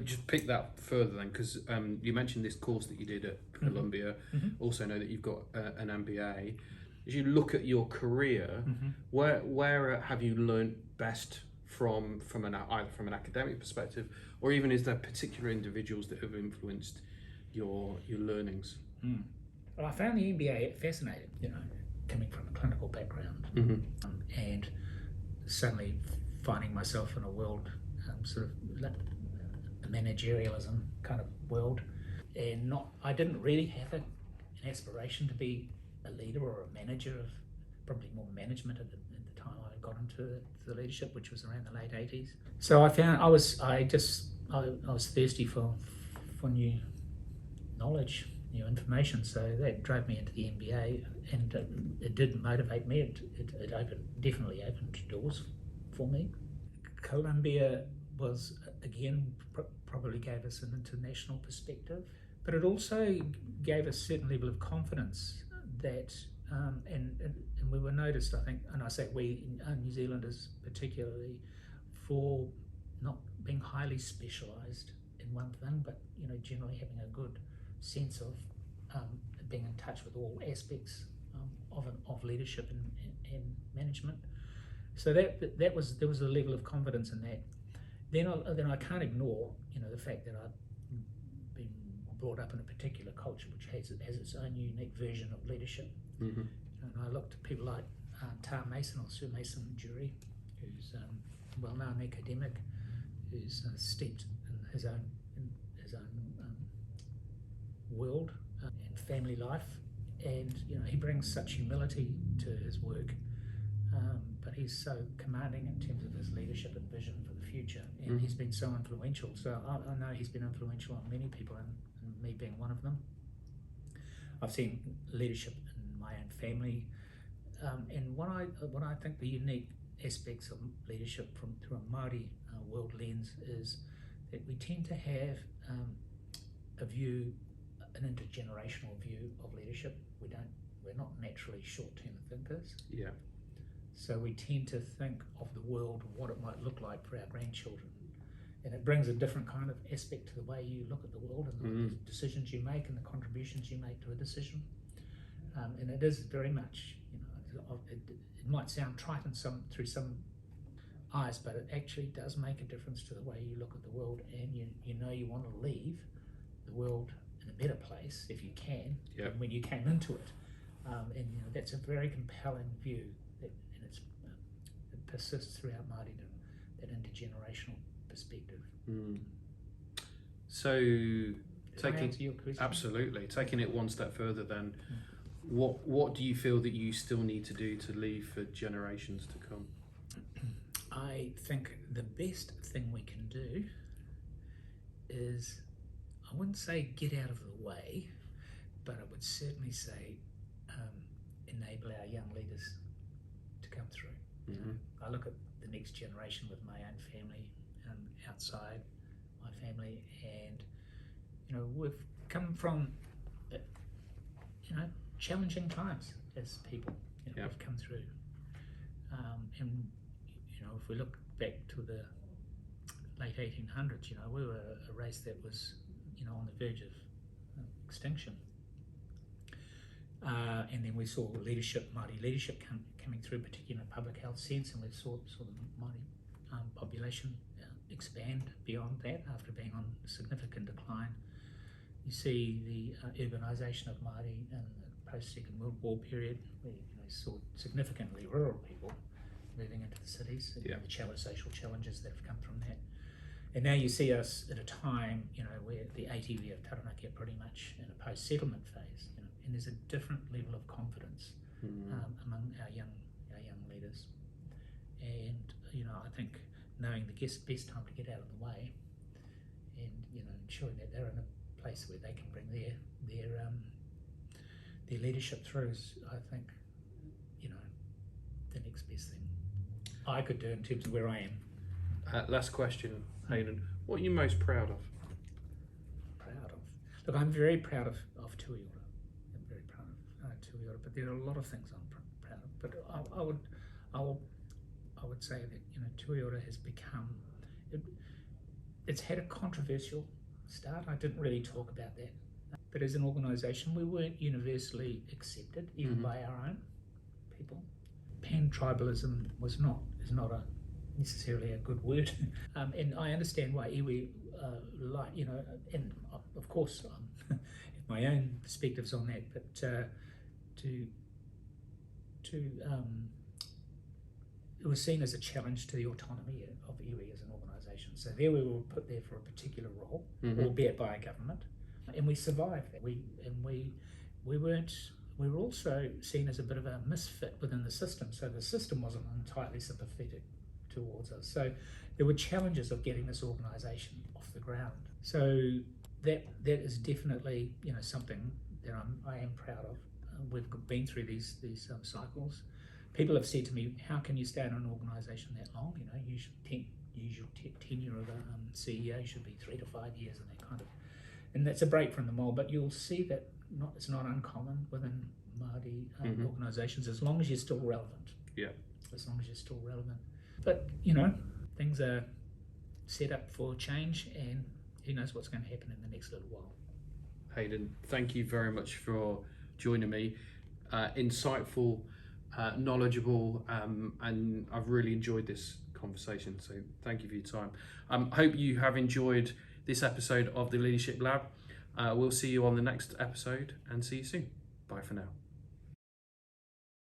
Just pick that further then, because you mentioned this course that you did at Columbia. Also know that you've got an MBA. As you look at your career, where have you learned best from either from an academic perspective, or even is there particular individuals that have influenced your learnings? Well, I found the MBA fascinating, coming from a clinical background, and suddenly finding myself in a world sort of a managerialism kind of world, and I didn't really have an aspiration to be a leader or a manager, of probably more management at the time I got into the leadership, which was around the late 80s. So I found I was thirsty for new knowledge, new information. So that drove me into the MBA, and it did motivate me. It definitely opened doors for me. Columbia was, again, probably gave us an international perspective, but it also gave us a certain level of confidence that, and we were noticed, I think, and I say we, New Zealanders particularly, for not being highly specialised in one thing, but generally having a good sense of being in touch with all aspects of leadership and management. So there was a level of confidence in that. Then I can't ignore the fact that I've been brought up in a particular culture which has its own unique version of leadership. And I looked at people like Tar Mason, or Sir Mason Jury, who's a well-known academic, who's steeped in his own world and family life, and he brings such humility to his work, but he's so commanding in terms of his leadership and vision for the future, and he's been so influential. So I know he's been influential on many people, and me being one of them. I've seen leadership in my own family, and what I think the unique aspects of leadership through a Māori world lens is that we tend to have an intergenerational view of leadership. We're not naturally short-term thinkers. Yeah. So we tend to think of the world, what it might look like for our grandchildren. And it brings a different kind of aspect to the way you look at the world, and the decisions you make and the contributions you make to a decision. And it is very much, it might sound trite through some eyes, but it actually does make a difference to the way you look at the world, and you want to leave the world in a better place if you can, than when you came into it. And that's a very compelling view, and it persists throughout Māoridom, that intergenerational perspective. So absolutely, taking it one step further then, what do you feel that you still need to do to leave for generations to come? I think the best thing we can do is, I wouldn't say get out of the way, but I would certainly say enable our young leaders to come through. I look at the next generation with my own family, outside my family, and we've come from challenging times as people. We've come through, and if we look back to the late 1800s, we were a race that was on the verge of extinction. And then we saw Māori leadership coming through, particularly in a public health sense, and we saw the Māori population expand beyond that after being on significant decline. You see the urbanisation of Māori in the post-Second World War period, where you saw significantly rural people moving into the cities, and the social challenges that have come from that. And now you see us at a time, where the ATV of Taranaki are pretty much in a post-settlement phase, and there's a different level of confidence among our young leaders. And I think knowing the best time to get out of the way, and ensuring that they're in a place where they can bring their leadership through is, I think, the next best thing I could do in terms of where I am. Last question, Hayden. What are you most proud of? Look, I'm very proud of Tui Ora. I'm very proud of Tui Ora, but there are a lot of things I'm proud of. But I would say that Tui Ora has become, it's had a controversial start. I didn't really talk about that. But as an organisation, we weren't universally accepted, even by our own people. Pan-tribalism is not necessarily a good word. And I understand why iwi, and of course, have my own perspectives on that, but it was seen as a challenge to the autonomy of iwi as an organisation. So there we were put there for a particular role, albeit by a government, and we survived that. We were also seen as a bit of a misfit within the system. So the system wasn't entirely sympathetic towards us. So there were challenges of getting this organisation off the ground. So that is definitely something that I am proud of. We've been through these cycles. People have said to me, "How can you stay in an organisation that long? Usual tenure of a CEO should be 3 to 5 years," and that kind of. And that's a break from the mold. But you'll see that it's not uncommon within Māori organisations, as long as you're still relevant. Yeah. As long as you're still relevant. But things are set up for change, and who knows what's going to happen in the next little while. Hayden, thank you very much for joining me. Insightful, knowledgeable, and I've really enjoyed this conversation. So thank you for your time. Hope you have enjoyed this episode of the Leadership Lab. We'll see you on the next episode, and see you soon. Bye for now.